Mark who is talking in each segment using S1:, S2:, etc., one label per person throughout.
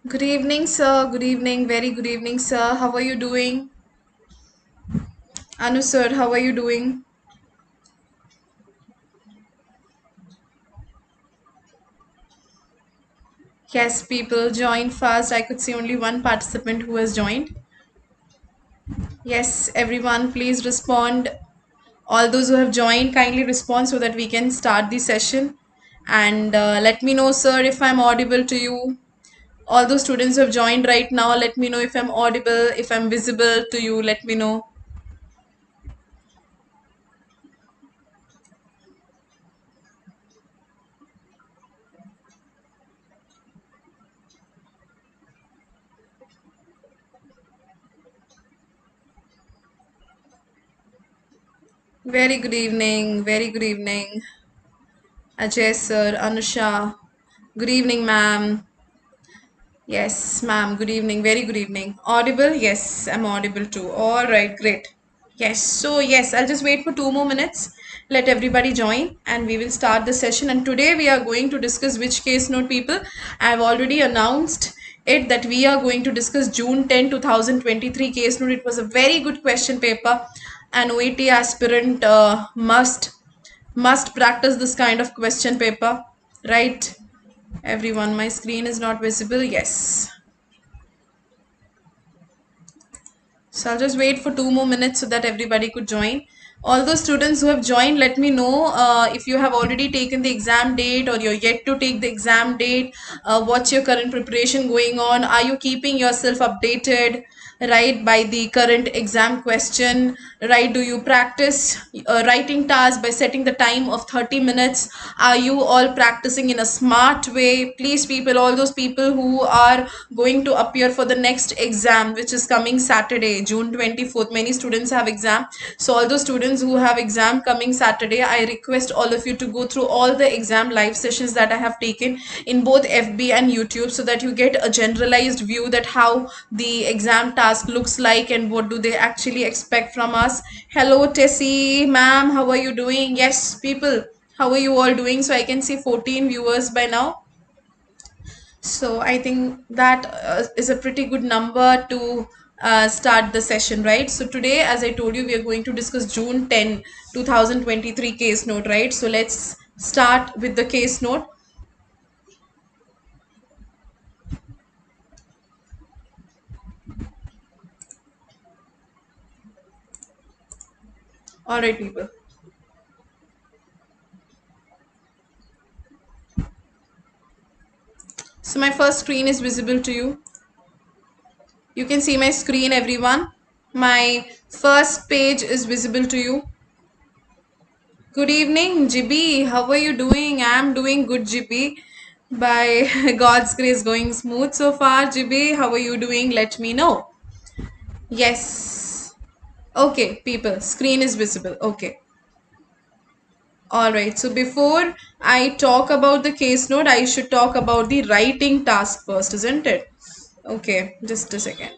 S1: Good evening, sir. Good evening. Very good evening, sir. How are you doing? Anu, sir, how are you doing? Yes, people join fast. I could see only one participant who has joined. Yes, everyone, please respond. All those who have joined, kindly respond so that we can start the session. And let me know, sir, if I'm audible to you. All those students who have joined right now, let me know if I'm audible, if I'm visible to you. Let me know. Very good evening. Very good evening. Ajay sir, Anusha. Good evening, ma'am. Yes, ma'am. Good evening. Very good evening. Audible? Yes, I'm audible too. All right, great. Yes, so yes, I'll just wait for 2 more minutes. Let everybody join and we will start the session. And today we are going to discuss which case note, people. I've already announced it that we are going to discuss June 10, 2023 case note. It was a very good question paper. An OET aspirant must practice this kind of question paper, right? Everyone, my screen is not visible. Yes. So I'll just wait for 2 more minutes so that everybody could join. All those students who have joined, let me know if you have already taken the exam date or you're yet to take the exam date. What's your current preparation going on? Are you keeping yourself updated, right, by the current exam question, right? Do you practice writing tasks by setting the time of 30 minutes? Are you all practicing in a smart way? Please, people, all those people who are going to appear for the next exam, which is coming Saturday, June 24th. Many students have exam. So all those students who have exam coming Saturday, I request all of you to go through all the exam live sessions that I have taken in both FB and YouTube so that you get a generalized view that how the exam task looks like and what do they actually expect from us. Hello, Tessie, ma'am, how are you doing? Yes, people, how are you all doing? So I can see 14 viewers by now. So I think that is a pretty good number to start the session, right? So today, as I told you, we are going to discuss June 10, 2023 case note, right? So let's start with the case note. All right, people. So my first screen is visible to you. You can see my screen, everyone. My first page is visible to you. Good evening, GB. How are you doing? I'm doing good, GB. By God's grace, going smooth so far. GB, how are you doing? Let me know. Yes. Okay, people. Screen is visible. Okay. Alright, so before I talk about the case note, I should talk about the writing task first, isn't it? Okay, just a second.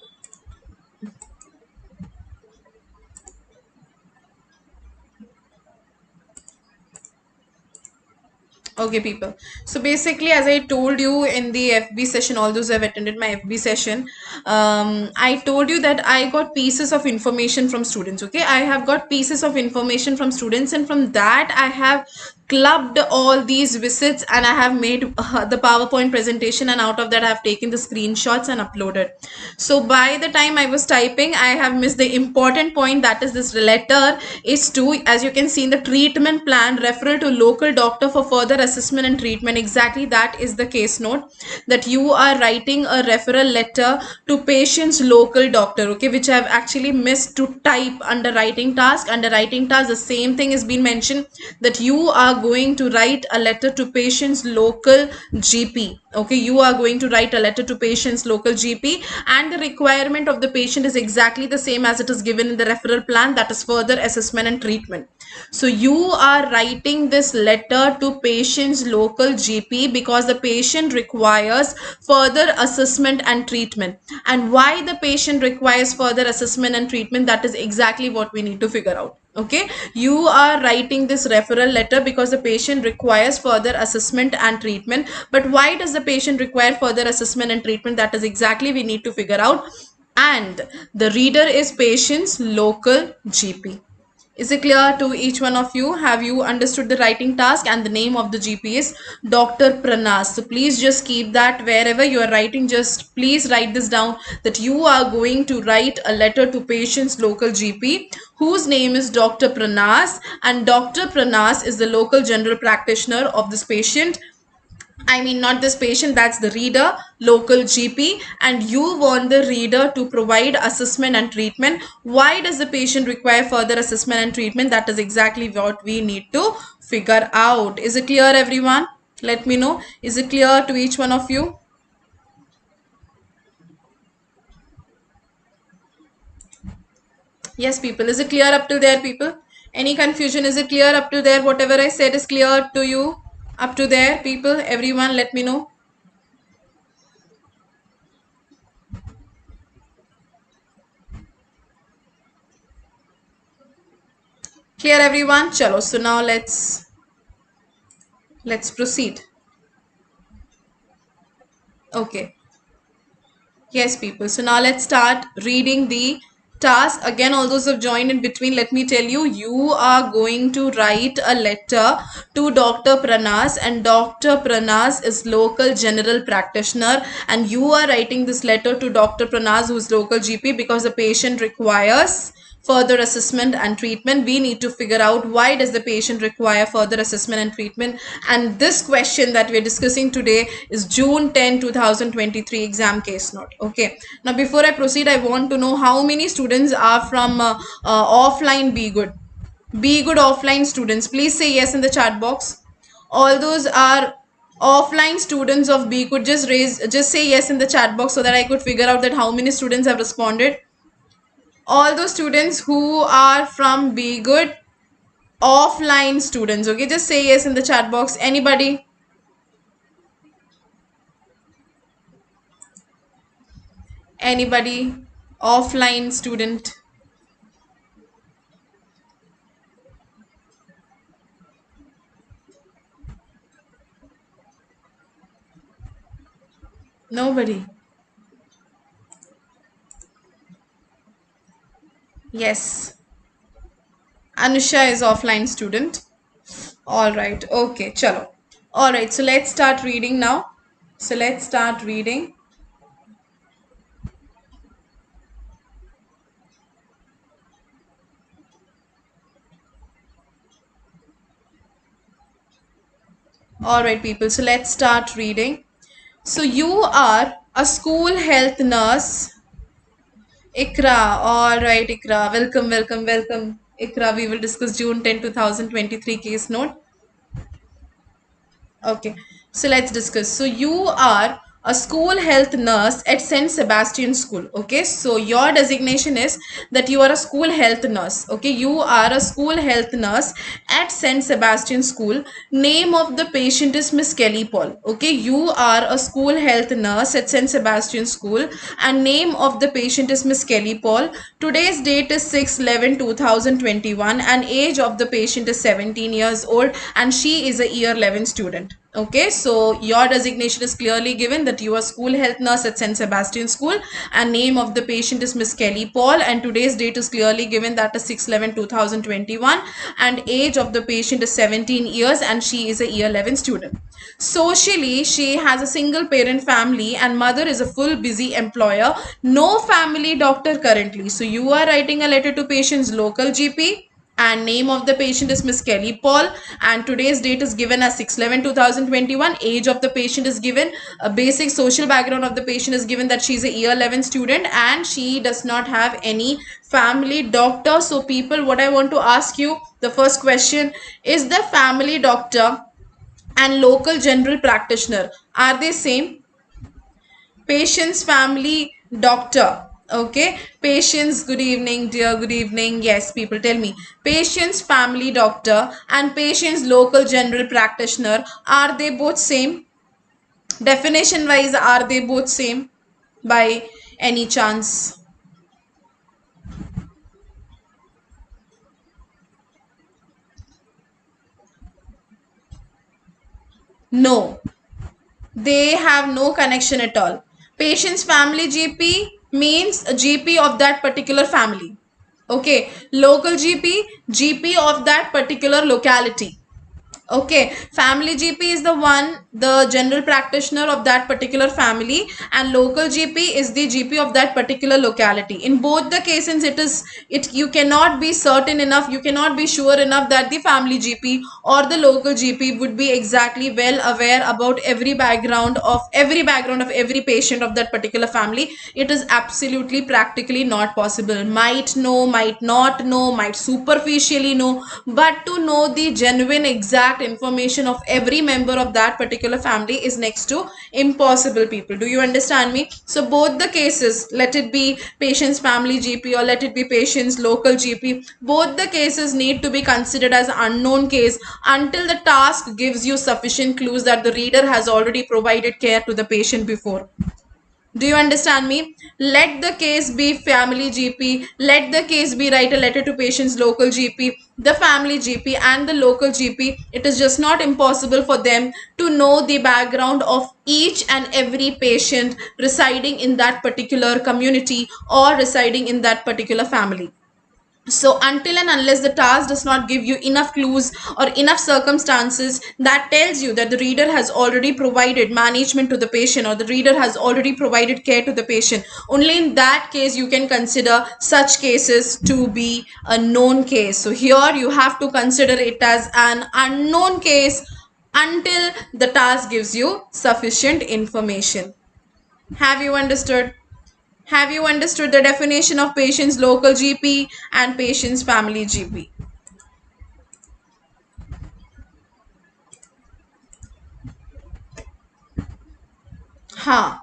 S1: Okay, people. So basically, as I told you in the FB session, all those who have attended my FB session, I told you that I got pieces of information from students. Okay, I have got pieces of information from students, and from that, I have clubbed all these visits and I have made the PowerPoint presentation, and out of that, I have taken the screenshots and uploaded. So by the time I was typing, I have missed the important point, that is this letter is to, as you can see in the treatment plan, referral to local doctor for further assessment and treatment. Exactly that is the case note, that you are writing a referral letter to patient's local doctor, okay, which I have actually missed to type under writing task. Under writing task, the same thing has been mentioned, that you are going to write a letter to patient's local GP. Okay, you are going to write a letter to patient's local GP, and the requirement of the patient is exactly the same as it is given in the referral plan, that is further assessment and treatment. So you are writing this letter to patient's local GP because the patient requires further assessment and treatment. And why the patient requires further assessment and treatment, that is exactly what we need to figure out. Okay, you are writing this referral letter because the patient requires further assessment and treatment. But why does the patient require further assessment and treatment? That is exactly we need to figure out. And the reader is patient's local GP. Is it clear to each one of you? Have you understood the writing task? And the name of the GP is Dr. Pranas. So please just keep that wherever you are writing. Just please write this down that you are going to write a letter to patient's local GP whose name is Dr. Pranas, and Dr. Pranas is the local general practitioner of this patient. I mean, not this patient, that's the reader, local GP, and you want the reader to provide assessment and treatment. Why does the patient require further assessment and treatment? That is exactly what we need to figure out. Is it clear, everyone? Let me know. Is it clear to each one of you? Yes, people. Is it clear up till there, people? Any confusion? Is it clear up till there? Whatever I said is clear to you up to there, people? Everyone, let me know. Clear, everyone? Chalo. So now let's proceed. Okay. Yes, people. So now let's start reading the task. Again, all those who have joined in between, let me tell you, you are going to write a letter to Dr. Pranas, and Dr. Pranas is local general practitioner, and you are writing this letter to Dr. Pranas, who is local GP, because the patient requires further assessment and treatment. We need to figure out why does the patient require further assessment and treatment. And this question that we're discussing today is June 10, 2023 exam case note. Okay, now before I proceed, I want to know how many students are from offline B-Ghud offline students. Please say yes in the chat box. All those are offline students of B-Ghud, just say yes in the chat box so that I could figure out that how many students have responded. All those students who are from B-Ghud offline students, okay, just say yes in the chat box. Anybody? Anybody? Offline student? Nobody? Yes. Anusha is offline student. All right. Okay. Chalo. All right. So let's start reading now. So let's start reading. All right, people. So let's start reading. So you are a school health nurse. Ikra. All right, Ikra. Welcome, welcome, welcome. Ikra, we will discuss June 10, 2023 case note. Okay, so let's discuss. So you are a school health nurse at St. Sebastian School. Okay, so your designation is that you are a school health nurse. Okay, you are a school health nurse at St. Sebastian School. Name of the patient is Miss Kelly Paul. Okay, you are a school health nurse at St. Sebastian School, and name of the patient is Miss Kelly Paul. Today's date is 6/11/2021, and age of the patient is 17 years old, and she is a year 11 student. Okay, so your designation is clearly given that you are school health nurse at St. Sebastian School, and name of the patient is Miss Kelly Paul, and today's date is clearly given, that is 6/11/2021, and age of the patient is 17 years, and she is a year 11 student. Socially, she has a single parent family, and mother is a full busy employer. No family doctor currently. So you are writing a letter to patient's local GP, and name of the patient is Miss Kelly Paul, and today's date is given as 6/11/2021. Age of the patient is given. A basic social background of the patient is given, that she is a year 11 student, and she does not have any family doctor. So people, what I want to ask you, the first question is, the family doctor and local general practitioner, are they same? Patient's family doctor Okay, patients, good evening, dear, good evening. Yes, people tell me. Patient's family doctor and patient's local general practitioner, are they both same? Definition wise, are they both same by any chance? No, they have no connection at all. Patient's family GP means a GP of that particular family. Okay, local GP of that particular locality. Okay, family GP is the one, the general practitioner of that particular family, and local GP is the GP of that particular locality. In both the cases, you cannot be certain enough, you cannot be sure enough that the family GP or the local GP would be exactly well aware about every background of every patient of that particular family. It is absolutely practically not possible. Might know, might not know, might superficially know, but to know the genuine exact information of every member of that particular family is next to impossible, people. Do you understand me? So both the cases, let it be patient's family GP or let it be patient's local GP, both the cases need to be considered as unknown case until the task gives you sufficient clues that the reader has already provided care to the patient before. Do you understand me? Let the case be family GP. Let the case be write a letter to patient's local GP, the family GP and the local GP. It is just not impossible for them to know the background of each and every patient residing in that particular community or residing in that particular family. So until and unless the task does not give you enough clues or enough circumstances that tells you that the reader has already provided management to the patient or the reader has already provided care to the patient, only in that case you can consider such cases to be a known case. So here you have to consider it as an unknown case until the task gives you sufficient information. Have you understood? Have you understood the definition of patient's local GP and patient's family GP?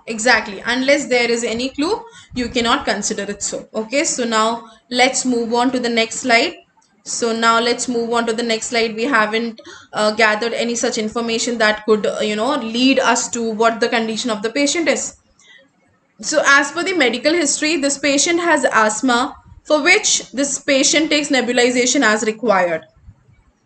S1: Exactly. Unless there is any clue, you cannot consider it so. Okay, so now let's move on to the next slide. So now let's move on to the next slide. We haven't gathered any such information that could, lead us to what the condition of the patient is. So as per the medical history, this patient has asthma for which this patient takes nebulization as required.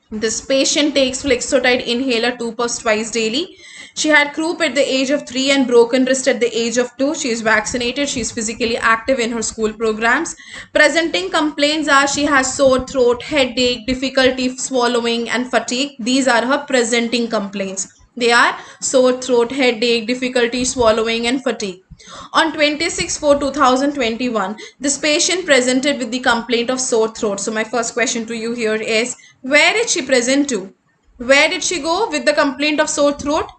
S1: This patient takes flexotide inhaler 2 puffs twice daily. She had croup at the age of 3 and broken wrist at the age of 2. She is vaccinated. She is physically active in her school programs. Presenting complaints are she has sore throat, headache, difficulty swallowing and fatigue. These are her presenting complaints. They are sore throat, headache, difficulty swallowing and fatigue. On 26/4/2021, this patient presented with the complaint of sore throat. So my first question to you here is, where did she present to? Where did she go with the complaint of sore throat?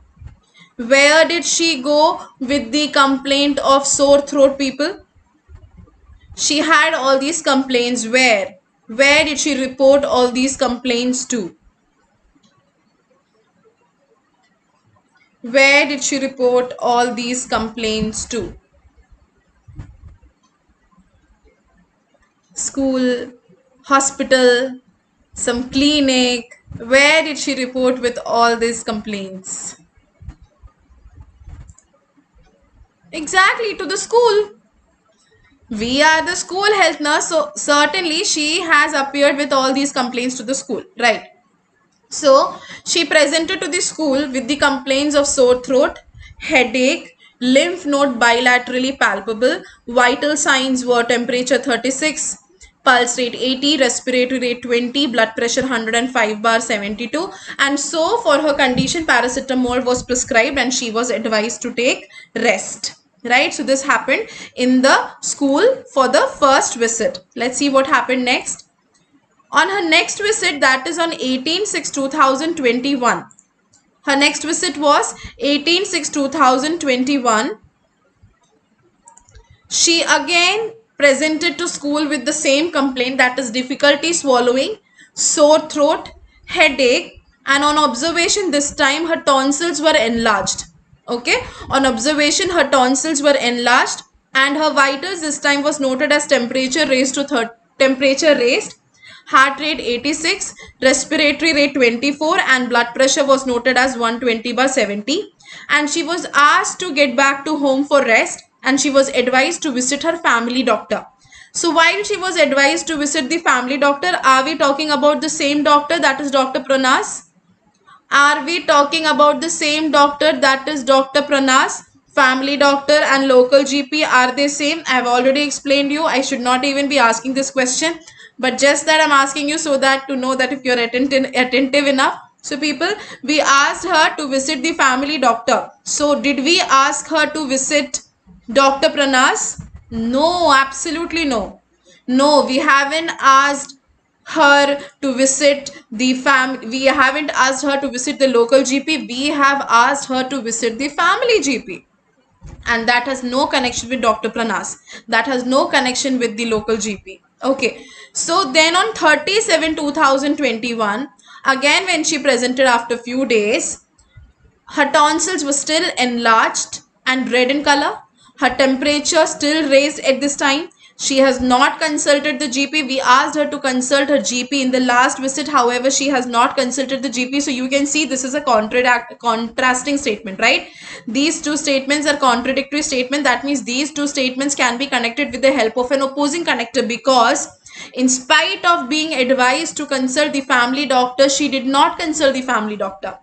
S1: Where did she go with the complaint of sore throat, people? She had all these complaints where? Where did she report all these complaints to? Where did she report all these complaints to? School, hospital, some clinic. Where did she report with all these complaints? Exactly, to the school. We are the school health nurse, so certainly she has appeared with all these complaints to the school, right? So she presented to the school with the complaints of sore throat, headache, lymph node bilaterally palpable, vital signs were temperature 36, pulse rate 80, respiratory rate 20, blood pressure 105/72, and so for her condition paracetamol was prescribed and she was advised to take rest. Right, so this happened in the school for the first visit. Let's see what happened next. On her next visit, that is on 18/6/2021. Her next visit was 18/6/2021. She again presented to school with the same complaint, that is difficulty swallowing, sore throat, headache, and on observation this time her tonsils were enlarged. Okay, on observation her tonsils were enlarged. and her vitals this time was noted as temperature raised, heart rate 86, respiratory rate 24, and blood pressure was noted as 120/70. And she was asked to get back to home for rest, and she was advised to visit her family doctor. So while she was advised to visit the family doctor, are we talking about the same doctor, that is Dr. Pranas? Are we talking about the same doctor, that is Dr. Pranas? Family doctor and local GP, are they same? I have already explained you. I should not even be asking this question, but just that I'm asking you so that to know that if you're attentive enough. So people, we asked her to visit the family doctor. So did we ask her to visit Dr. Pranas? No, absolutely no. No, we haven't asked her to visit the we haven't asked her to visit the local GP. We have asked her to visit the family GP, and that has no connection with Dr. Pranas. That has no connection with the local GP. Okay, so then on 30/7/2021, again when she presented after few days, her tonsils were still enlarged and red in color. Her temperature still raised at this time. She has not consulted the GP. We asked her to consult her GP in the last visit. However, she has not consulted the GP. So you can see this is a contrasting statement, right? These two statements are contradictory statement. That means these two statements can be connected with the help of an opposing connector, because in spite of being advised to consult the family doctor, she did not consult the family doctor.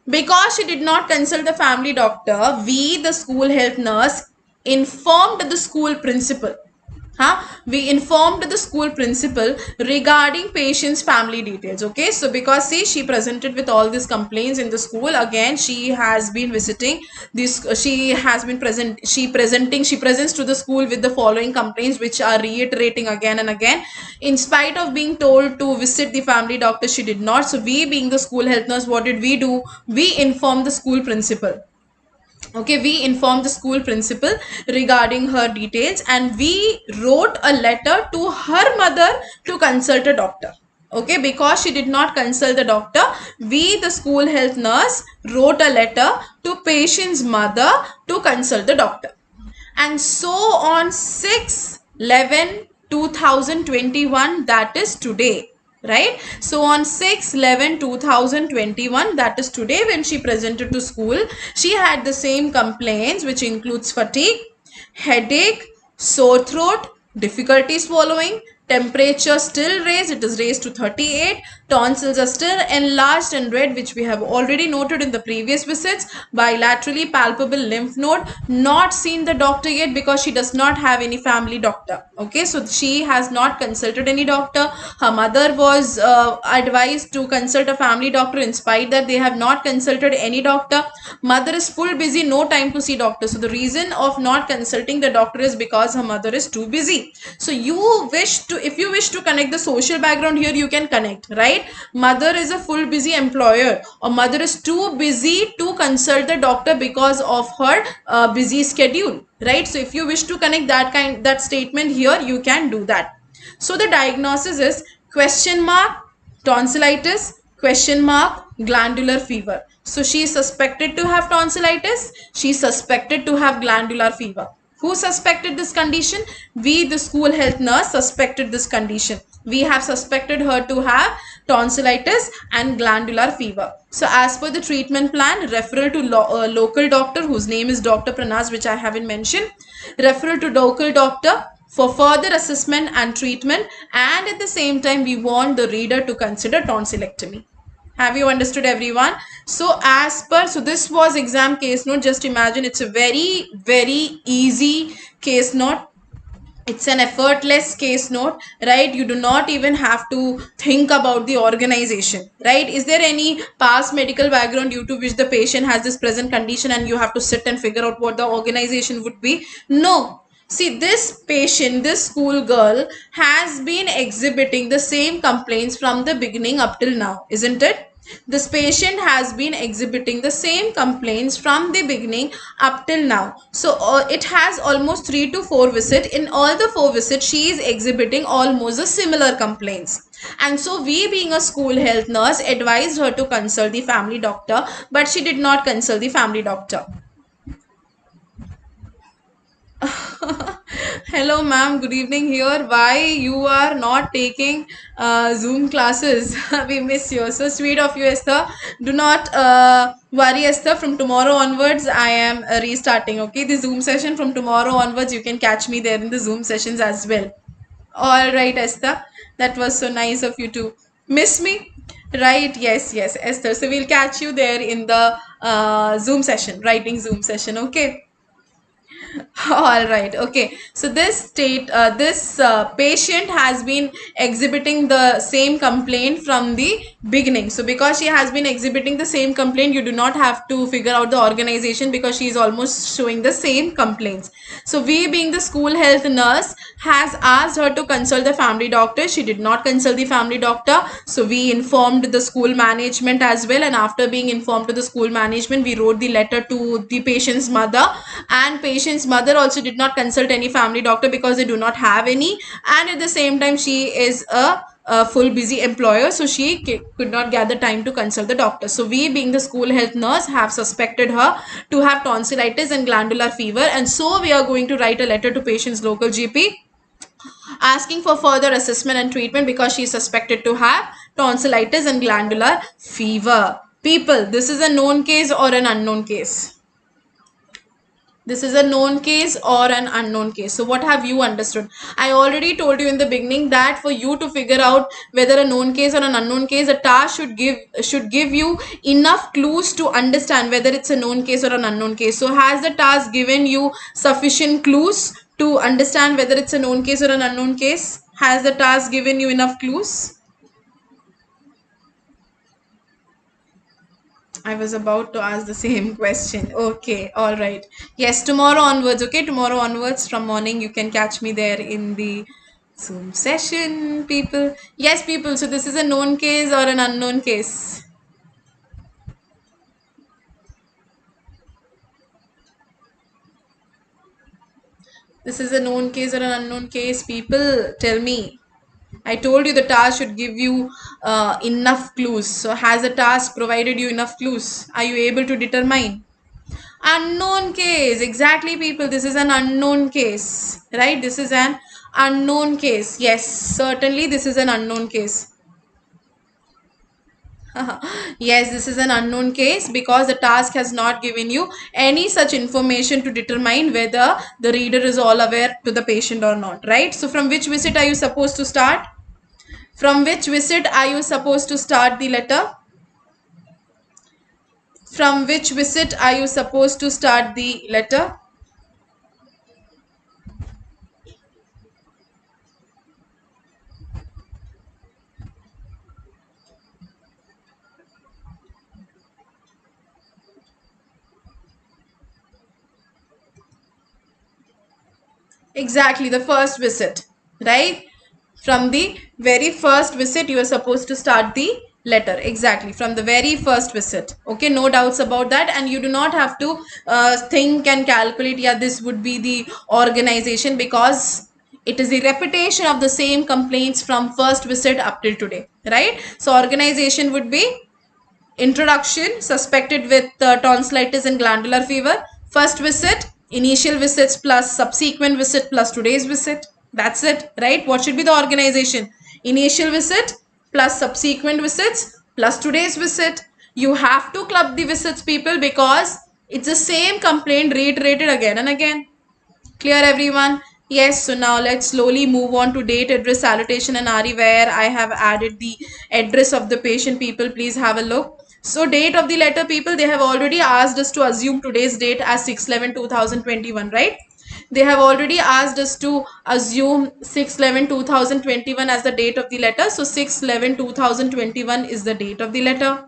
S1: Because she did not consult the family doctor, we, the school health nurse, informed the school principal. We informed the school principal regarding patient's family details. Okay, so because see, she presented with all these complaints in the school. Again, she has been visiting this, she presents to the school with the following complaints, which are reiterating again and again. In spite of being told to visit the family doctor, she did not. So we, being the school health nurse, what did we do? We informed the school principal. Okay, we informed the school principal regarding her details, and we wrote a letter to her mother to consult a doctor. Okay, because she did not consult the doctor, we, the school health nurse, wrote a letter to patient's mother to consult the doctor. And so on 6/11/2021, that is today, right? So on 6/11/2021, that is today, when she presented to school, she had the same complaints, which includes fatigue, headache, sore throat, difficulty swallowing, temperature still raised, it is raised to 38, tonsils are still enlarged and red, which we have already noted in the previous visits, bilaterally palpable lymph node, not seen the doctor yet because she does not have any family doctor. Okay, so she has not consulted any doctor. Her mother was advised to consult a family doctor. In spite that they have not consulted any doctor, mother is full busy, no time to see doctor. So the reason of not consulting the doctor is because her mother is too busy. So if you wish to connect the social background here, you can connect, right? Mother is a full busy employer, or mother is too busy to consult the doctor because of her busy schedule, right? So if you wish to connect that statement here, you can do that. So the diagnosis is question mark tonsillitis, question mark glandular fever. So she is suspected to have tonsillitis, she is suspected to have glandular fever. Who suspected this condition? We, the school health nurse, suspected this condition. We have suspected her to have tonsillitis and glandular fever. So as per the treatment plan, referral to local doctor, whose name is Dr. Pranas, which I haven't mentioned. Referral to local doctor for further assessment and treatment, and at the same time we want the reader to consider tonsillectomy. Have you understood, everyone? So this was exam case note. Just imagine, it's a very, very easy case note. It's an effortless case note, right? You do not even have to think about the organization, right? Is there any past medical background due to which the patient has this present condition and you have to sit and figure out what the organization would be? No. See, this patient, this school girl, has been exhibiting the same complaints from the beginning up till now, isn't it? This patient has been exhibiting the same complaints from the beginning up till now. So it has almost 3 to 4 visits. In all the 4 visits, she is exhibiting almost the similar complaints. And so we, being a school health nurse, advised her to consult the family doctor, but she did not consult the family doctor. Hello, ma'am. Good evening here. Why you are not taking Zoom classes? We miss you. So sweet of you, Esther. Do not worry, Esther. From tomorrow onwards, I am restarting. Okay, the Zoom session from tomorrow onwards, you can catch me there in the Zoom sessions as well. All right, Esther. That was so nice of you to miss me. Right? Yes, yes, Esther. So we'll catch you there in the Zoom session, writing Zoom session. Okay. All right. Okay. So this patient has been exhibiting the same complaint from the beginning. So because she has been exhibiting the same complaint, you do not have to figure out the organization because she is almost showing the same complaints. So we, being the school health nurse, has asked her to consult the family doctor. She did not consult the family doctor. So we informed the school management as well. And after being informed to the school management, we wrote the letter to the patient's mother, and patient's mother also did not consult any family doctor because they do not have any, and at the same time she is a full busy employer, so she could not get the time to consult the doctor. So we, being the school health nurse, have suspected her to have tonsillitis and glandular fever, and so we are going to write a letter to patient's local GP asking for further assessment and treatment because she is suspected to have tonsillitis and glandular fever. People, this is a known case or an unknown case? This is a known case or an unknown case. So what have you understood? I already told you in the beginning that for you to figure out whether a known case or an unknown case, a task should give you enough clues to understand whether it's a known case or an unknown case. So has the task given you sufficient clues to understand whether it's a known case or an unknown case? Has the task given you enough clues? I was about to ask the same question. Okay, all right. Yes, tomorrow onwards. Okay, tomorrow onwards from morning, you can catch me there in the Zoom session, people. Yes, people. So this is a known case or an unknown case? This is a known case or an unknown case, people. Tell me. I told you the task should give you enough clues. So has the task provided you enough clues? Are you able to determine? Unknown case, exactly, people. This is an unknown case, right? This is an unknown case. Yes, certainly this is an unknown case. Yes, this is an unknown case because the task has not given you any such information to determine whether the reader is all aware to the patient or not, right? So from which visit are you supposed to start? From which visit are you supposed to start the letter? From which visit are you supposed to start the letter? Exactly, the first visit, right? From the very first visit, you are supposed to start the letter. Exactly, from the very first visit. Okay, no doubts about that. And you do not have to think and calculate, yeah, this would be the organization, because it is the repetition of the same complaints from first visit up till today, right? So organization would be introduction, suspected with tonsillitis and glandular fever. First visit, initial visits plus subsequent visit plus today's visit. That's it, right? What should be the organization? Initial visit plus subsequent visits plus today's visit. You have to club the visits, people, because it's the same complaint reiterated again and again. Clear, everyone? Yes, so now let's slowly move on to date, address, salutation and RE, where I have added the address of the patient. People, please have a look. So date of the letter, people, they have already asked us to assume today's date as 6/11/2021, right? They have already asked us to assume 6/11/2021 as the date of the letter. So 6/11/2021 is the date of the letter.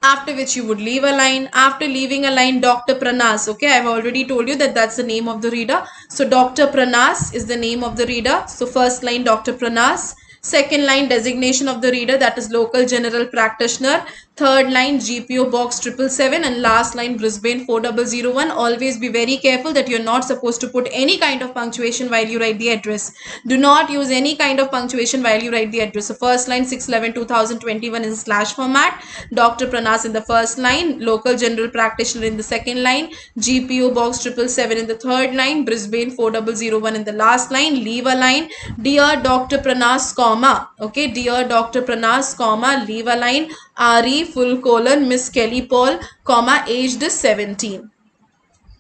S1: After which you would leave a line. After leaving a line, Dr. Pranas. Okay, I've already told you that that's the name of the reader. So Dr. Pranas is the name of the reader. So first line, Dr. Pranas. Second line, designation of the reader, that is local general practitioner. Third line, GPO box 777, and last line, Brisbane 4001. Always be very careful that you're not supposed to put any kind of punctuation while you write the address. Do not use any kind of punctuation while you write the address. So first line, 6/11/2021 in slash format. Dr. Pranas in the first line, local general practitioner in the second line, GPO box 777 in the third line, Brisbane 4001 in the last line. Leave a line, dear Dr. Pranas, comma, okay, dear Dr. Pranas, comma, leave a line, RE full colon Miss Kelly Paul, comma, aged 17.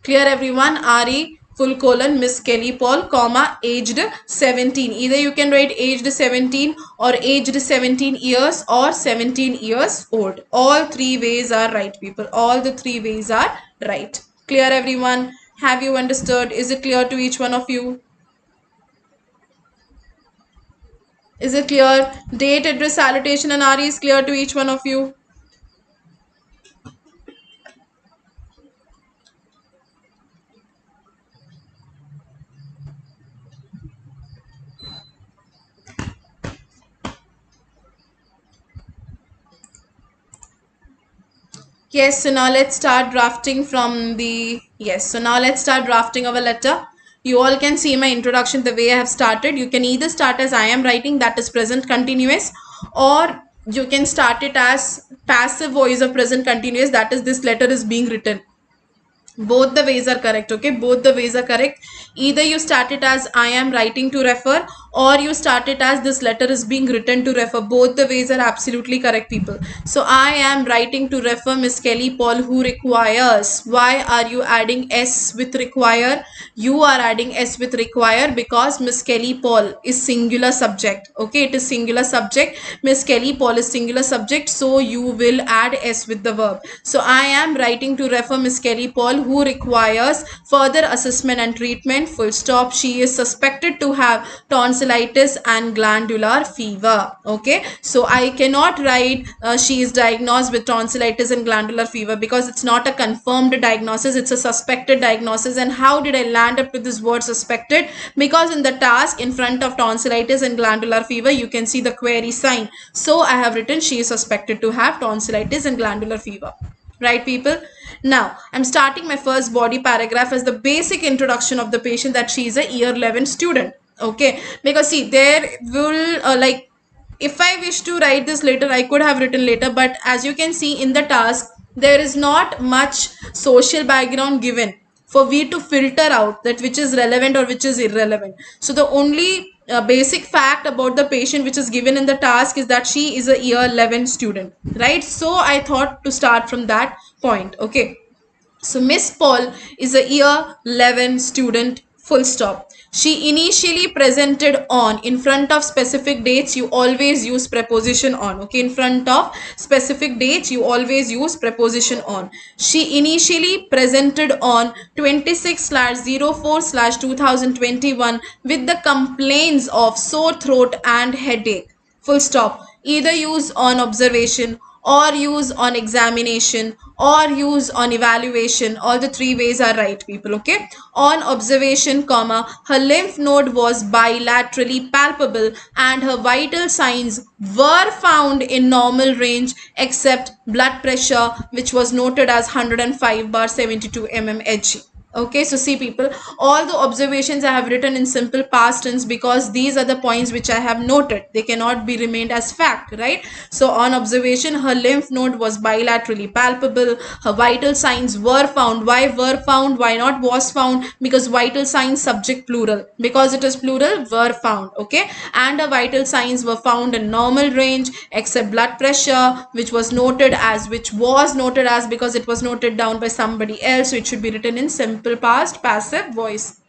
S1: Clear everyone? RE full colon Miss Kelly Paul, comma, aged 17. Either you can write aged 17 or aged 17 years or 17 years old. All three ways are right, people. All the three ways are right. Clear everyone? Have you understood? Is it clear to each one of you? Is it clear? Date, address, salutation and RE is clear to each one of you? Yes, so now let's start drafting from the, yes, so now let's start drafting our letter. You all can see my introduction the way I have started. You can either start as I am writing, that is present continuous, or you can start it as passive voice of present continuous, that is this letter is being written. Both the ways are correct, okay? Both the ways are correct. Either you start it as I am writing to refer, or you start it as this letter is being written to refer. Both the ways are absolutely correct, people. So I am writing to refer Miss Kelly Paul who requires. Why are you adding S with require? You are adding S with require because Miss Kelly Paul is singular subject, okay? It is singular subject. Miss Kelly Paul is singular subject, so you will add S with the verb. So I am writing to refer Miss Kelly Paul who requires further assessment and treatment, full stop. She is suspected to have tonsillitis and glandular fever, okay? So I cannot write she is diagnosed with tonsillitis and glandular fever because it's not a confirmed diagnosis, it's a suspected diagnosis. And how did I land up to this word suspected? Because in the task in front of tonsillitis and glandular fever, you can see the query sign. So I have written she is suspected to have tonsillitis and glandular fever. Right, people? Now, I'm starting my first body paragraph as the basic introduction of the patient, that she is a year 11 student. Okay, because see, there will like, if I wish to write this later, I could have written later, but as you can see in the task, there is not much social background given for we to filter out that which is relevant or which is irrelevant. So the only basic fact about the patient which is given in the task is that she is a year 11 student, right? So I thought to start from that point, okay? So Miss Paul is a year 11 student, full stop. She initially presented on, in front of specific dates, you always use preposition on, okay? In front of specific dates, you always use preposition on. She initially presented on 26/04/2021 with the complaints of sore throat and headache, full stop. Either use on observation or use on examination or use on evaluation. All the three ways are right, people, okay? On observation, comma, her lymph node was bilaterally palpable and her vital signs were found in normal range except blood pressure, which was noted as 105/72 mmHg. Okay, so see, people, all the observations I have written in simple past tense because these are the points which I have noted. They cannot be remained as fact, right? So on observation, her lymph node was bilaterally palpable. Her vital signs were found. Why were found? Why not was found? Because vital signs subject plural. Because it is plural, were found, okay? And her vital signs were found in normal range except blood pressure, which was noted as because it was noted down by somebody else. So it should be written in simple past passive voice.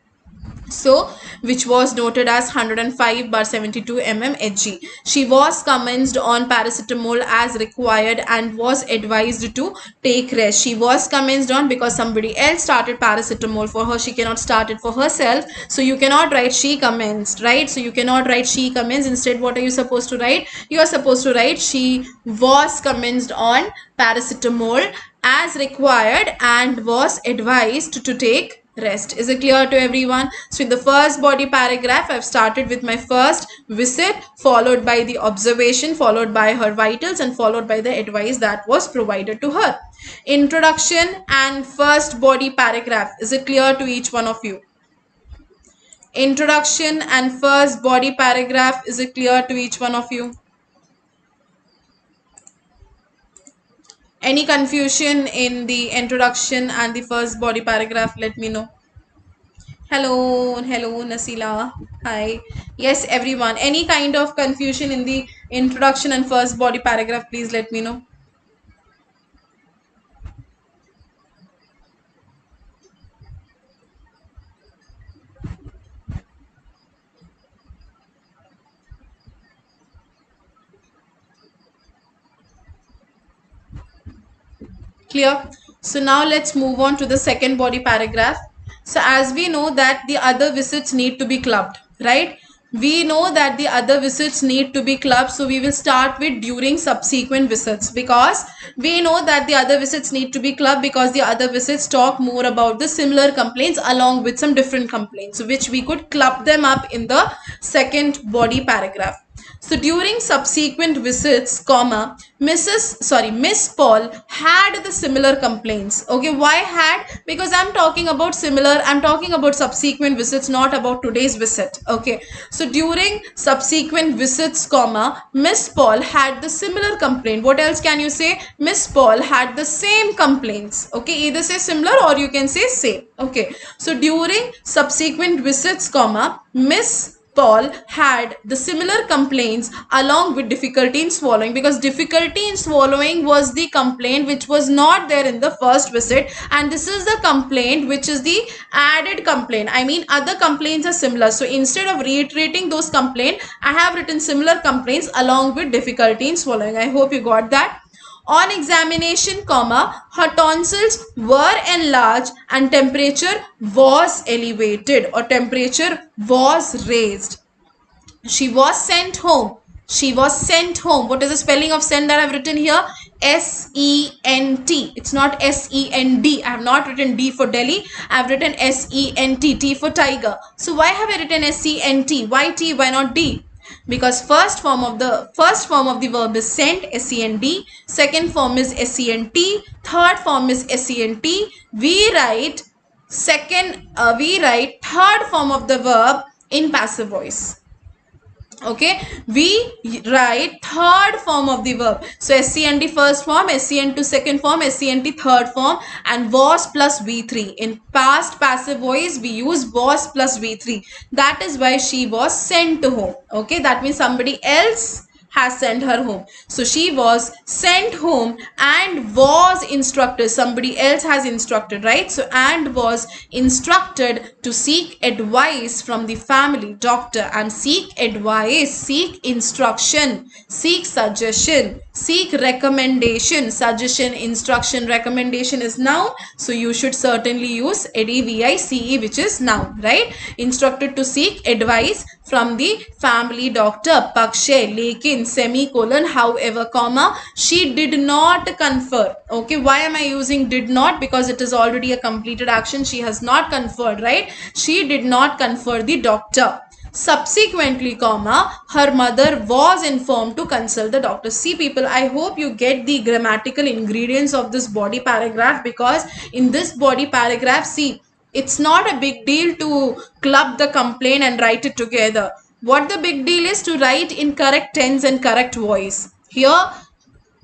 S1: So which was noted as 105/72 mmHg. She was commenced on paracetamol as required and was advised to take rest. She was commenced on because somebody else started paracetamol for her. She cannot start it for herself. So you cannot write she commenced, right? So you cannot write she commenced. Instead, what are you supposed to write? You are supposed to write she was commenced on paracetamol as required and was advised to take rest. Is it clear to everyone? So in the first body paragraph, I've started with my first visit, followed by the observation, followed by her vitals, and followed by the advice that was provided to her. Introduction and first body paragraph. Is it clear to each one of you? Introduction and first body paragraph. Is it clear to each one of you? Any confusion in the introduction and the first body paragraph? Let me know. Hello, Nasila. Hi. Yes, everyone. Any kind of confusion in the introduction and first body paragraph, please let me know. Clear? So now let's move on to the second body paragraph. So as we know that the other visits need to be clubbed, right? We know that the other visits need to be clubbed. So we will start with during subsequent visits, because we know that the other visits need to be clubbed because the other visits talk more about the similar complaints along with some different complaints, which we could club them up in the second body paragraph. So during subsequent visits, comma, Miss Paul had the similar complaints. Okay, why had? Because I'm talking about similar, I'm talking about subsequent visits, not about today's visit. Okay, so during subsequent visits, comma, Miss Paul had the similar complaint. What else can you say? Miss Paul had the same complaints. Okay, either say similar or you can say same. Okay, so during subsequent visits, comma, Miss Paul had the similar complaints along with difficulty in swallowing, because difficulty in swallowing was the complaint which was not there in the first visit, and this is the complaint which is the added complaint. I mean, other complaints are similar, so instead of reiterating those complaints, I have written similar complaints along with difficulty in swallowing. I hope you got that. On examination, comma, her tonsils were enlarged and temperature was elevated or temperature was raised. She was sent home. She was sent home. What is the spelling of sent that I have written here? S-E-N-T. It's not S-E-N-D. I have not written D for Delhi. I have written S-E-N-T. T for tiger. So why have I written S-E-N-T? Why T? Why not D? Because first form of the verb is sent, S-E-N-D. Second form is S-E-N-T. Third form is S-E-N-T. We write third form of the verb in passive voice. Okay, we write third form of the verb. So SCND first form, SCN2 second form, SCNT third form, and was plus V3. In past passive voice, we use was plus V3. That is why she was sent to home. Okay, that means somebody else has sent her home. So she was sent home and was instructed. Somebody else has instructed, right? So and was instructed to seek advice from the family doctor. And seek advice, seek instruction, seek suggestion, seek recommendation. Suggestion, instruction, recommendation is noun. So you should certainly use ADVICE, which is noun, right? Instructed to seek advice from the family doctor. Pakshe, lekin, semicolon, however, comma, she did not confer. Okay, why am I using did not? Because it is already a completed action. She has not conferred, right? She did not confer the doctor. Subsequently, comma, her mother was informed to consult the doctor. See people, I hope you get the grammatical ingredients of this body paragraph, because in this body paragraph, see, it's not a big deal to club the complaint and write it together. What the big deal is to write in correct tense and correct voice. Here,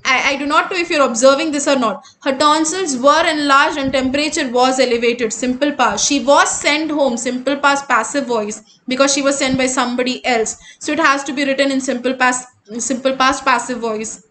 S1: I do not know if you're observing this or not. Her tonsils were enlarged and temperature was elevated. Simple past. She was sent home. Simple past passive voice, because she was sent by somebody else. So it has to be written in simple past passive voice.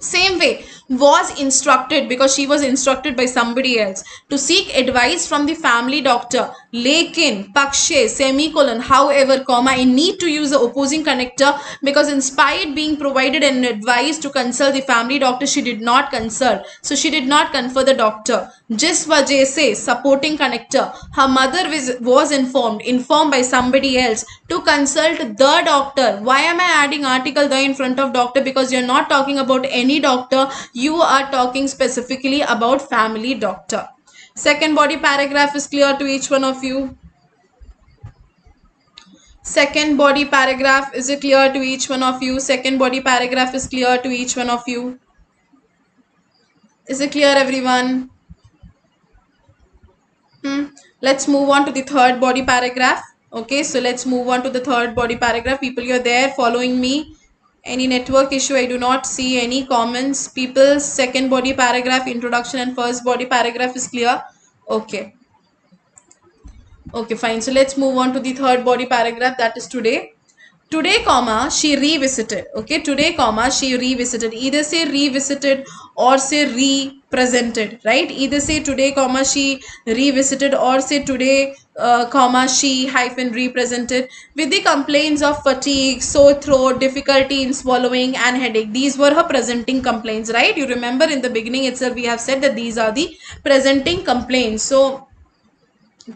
S1: Same way, was instructed, because she was instructed by somebody else to seek advice from the family doctor. Lekin, pakshe, semicolon, however, comma, I need to use the opposing connector, because in spite being provided an advice to consult the family doctor, she did not consult. So she did not confer the doctor. Jis wajah se, supporting connector. Her mother was informed by somebody else to consult the doctor. Why am I adding article the in front of doctor? Because you're not talking about any doctor, you are talking specifically about family doctor. Second body paragraph is clear to each one of you? Second body paragraph, is it clear to each one of you? Second body paragraph is clear to each one of you? Is it clear, everyone? Let's move on to the third body paragraph. Okay, so let's move on to the third body paragraph. People, you're there following me? Any network issue? I do not see any comments. People, second body paragraph, introduction and first body paragraph is clear. Okay. Okay, fine. So let's move on to the third body paragraph, that is today. Today, comma, she revisited. Okay, today, comma, she revisited. Either say revisited or say represented, right? Either say today, comma, she revisited or say today, comma, she hyphen represented with the complaints of fatigue, sore throat, difficulty in swallowing and headache. These were her presenting complaints, right? You remember in the beginning itself we have said that these are the presenting complaints. So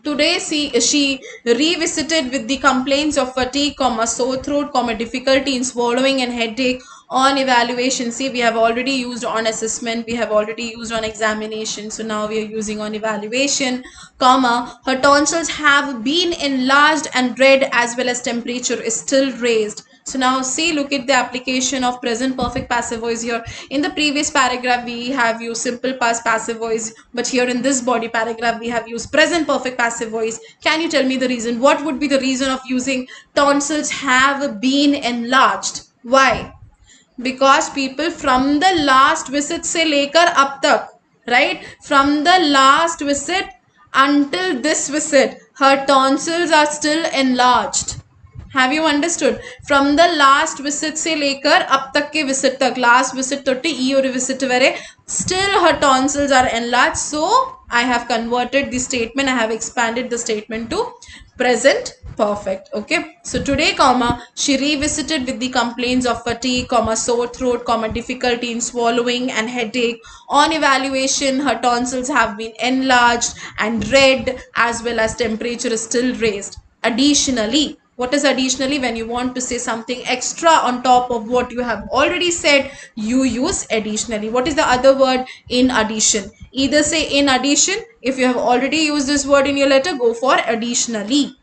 S1: today she revisited with the complaints of fatigue, sore throat, difficulty in swallowing and headache on evaluation. See, we have already used on assessment, we have already used on examination. So now we are using on evaluation, her tonsils have been enlarged and red as well as temperature is still raised. So now see, look at the application of present perfect passive voice here. In the previous paragraph, we have used simple past passive voice, but here in this body paragraph, we have used present perfect passive voice. Can you tell me the reason? What would be the reason of using tonsils have been enlarged? Why? Because people, from the last visit se lekar ab tak, right? From the last visit until this visit, her tonsils are still enlarged. Have you understood? From the last visit se lekar ab tak ke visit tak, last visit totte ee oru visit vare, still her tonsils are enlarged. So I have converted the statement, I have expanded the statement to present perfect. Okay, so today, she revisited with the complaints of fatigue, sore throat, difficulty in swallowing and headache. On evaluation, her tonsils have been enlarged and red as well as temperature is still raised. Additionally, what is additionally? When you want to say something extra on top of what you have already said, you use additionally. What is the other word? In addition. Either say in addition, if you have already used this word in your letter, go for additionally.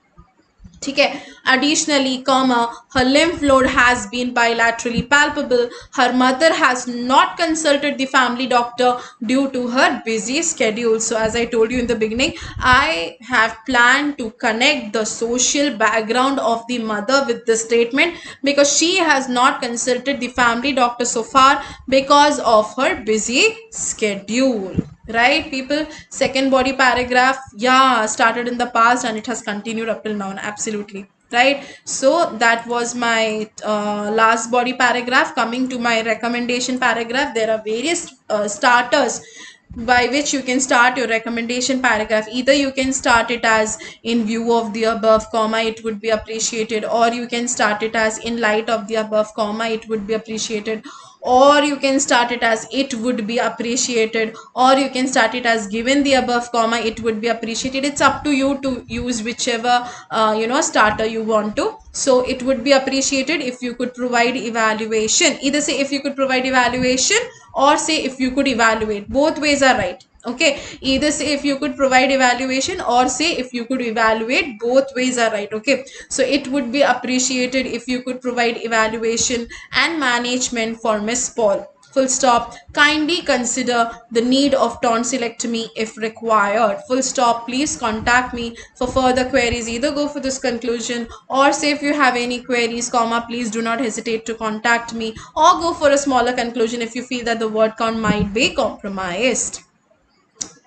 S1: Okay. Additionally, her lymph node has been bilaterally palpable. Her mother has not consulted the family doctor due to her busy schedule. So as I told you in the beginning, I have planned to connect the social background of the mother with this statement, because she has not consulted the family doctor so far because of her busy schedule. Right, people? Second body paragraph, yeah, started in the past and it has continued up till now. Absolutely right. So that was my last body paragraph. Coming to my recommendation paragraph, there are various starters by which you can start your recommendation paragraph. Either you can start it as in view of the above, it would be appreciated, or you can start it as in light of the above, it would be appreciated, or you can start it as it would be appreciated, or you can start it as given the above, it would be appreciated. It's up to you to use whichever starter you want to. So it would be appreciated if you could provide evaluation. Either say if you could provide evaluation or say if you could evaluate. Both ways are right. Okay, either say if you could provide evaluation or say if you could evaluate. Both ways are right. Okay, so it would be appreciated if you could provide evaluation and management for Miss Paul. Full stop. Kindly consider the need of tonsillectomy if required. Full stop. Please contact me for further queries. Either go for this conclusion or say if you have any queries, please do not hesitate to contact me, or go for a smaller conclusion if you feel that the word count might be compromised.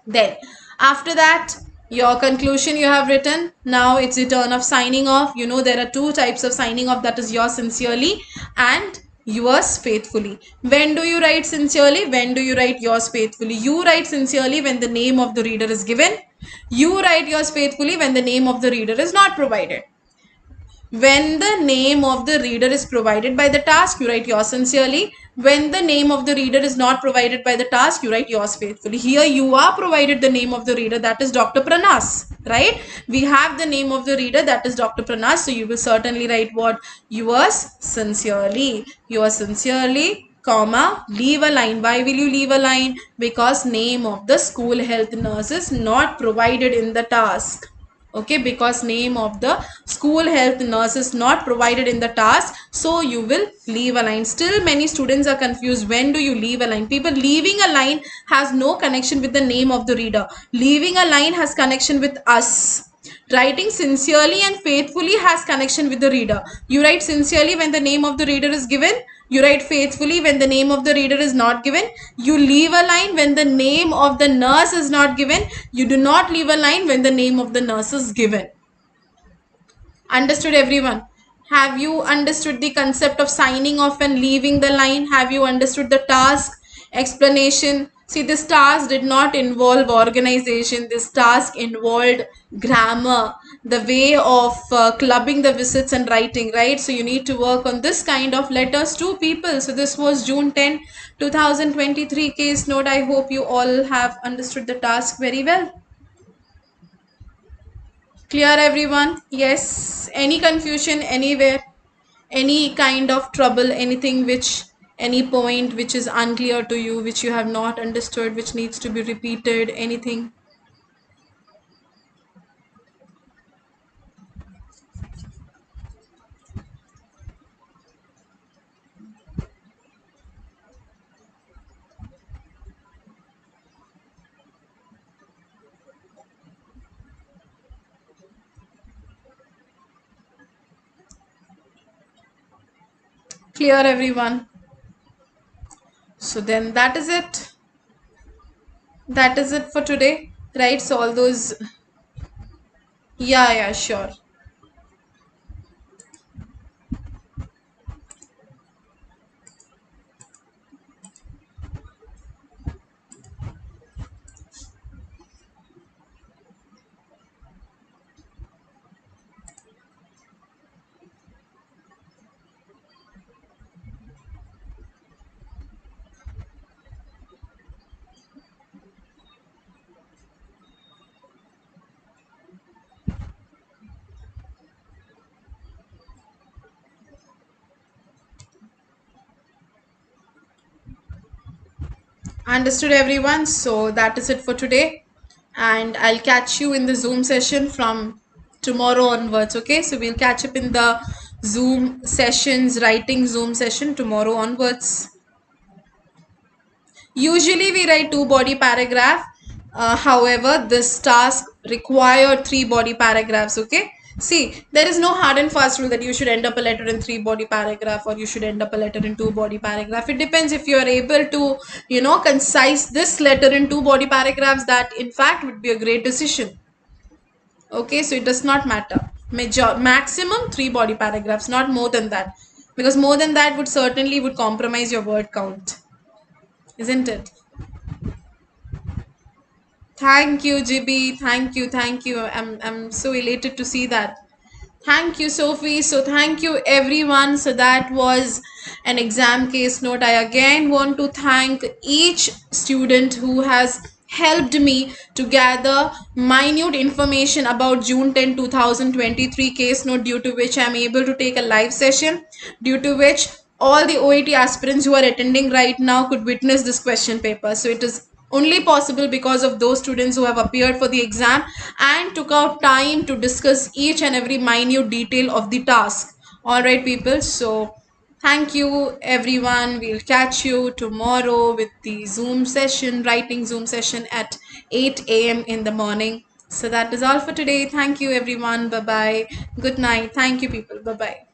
S1: Then after that, your conclusion you have written. Now it's the turn of signing off. You know there are two types of signing off, that is yours sincerely and yours faithfully. When do you write sincerely? When do you write yours faithfully? You write sincerely when the name of the reader is given. You write yours faithfully when the name of the reader is not provided. When the name of the reader is provided by the task, you write yours sincerely. When the name of the reader is not provided by the task, you write yours faithfully. Here you are provided the name of the reader, that is Dr. Pranas, right? We have the name of the reader, that is Dr. Pranas. So you will certainly write what? Yours sincerely. Yours sincerely, comma, leave a line. Why will you leave a line? Because name of the school health nurse is not provided in the task. Okay, because name of the school health nurse is not provided in the task, so you will leave a line. Still many students are confused. When do you leave a line? People, leaving a line has no connection with the name of the reader. Leaving a line has connection with us. Writing sincerely and faithfully has connection with the reader. You write sincerely when the name of the reader is given. You write faithfully when the name of the reader is not given. You leave a line when the name of the nurse is not given. You do not leave a line when the name of the nurse is given. Understood, everyone? Have you understood the concept of signing off and leaving the line? Have you understood the task explanation? See, this task did not involve organization. This task involved grammar, the way of clubbing the visits and writing, right? So you need to work on this kind of letters to people. So this was June 10, 2023 case note. I hope you all have understood the task very well. Clear, everyone? Yes. Any confusion anywhere? Any kind of trouble? Anything which, any point which is unclear to you, which you have not understood, which needs to be repeated? Anything? Clear, everyone? So then that is it. That is it for today, right? So all those, yeah, sure. Understood, everyone? So that is it for today, and I'll catch you in the Zoom session from tomorrow onwards. Okay, so we'll catch up in the Zoom sessions, writing Zoom session tomorrow onwards. Usually we write 2 body paragraph. However, this task required 3 body paragraphs. Okay, see, there is no hard and fast rule that you should end up a letter in 3 body paragraph or you should end up a letter in 2 body paragraph. It depends. If you are able to, concise this letter in 2 body paragraphs, that in fact would be a great decision. Okay, so it does not matter. Maximum 3 body paragraphs, not more than that, because more than that would certainly compromise your word count, isn't it? Thank you, GB. Thank you. Thank you. I'm so elated to see that. Thank you, Sophie. So thank you, everyone. So that was an exam case note. I again want to thank each student who has helped me to gather minute information about June 10, 2023 case note, due to which I am able to take a live session, due to which all the OET aspirants who are attending right now could witness this question paper. So it is only possible because of those students who have appeared for the exam and took out time to discuss each and every minute detail of the task. All right, people. So thank you, everyone. We'll catch you tomorrow with the Zoom session, writing Zoom session at 8 a.m. in the morning. So that is all for today. Thank you, everyone. Bye-bye. Good night. Thank you, people. Bye-bye.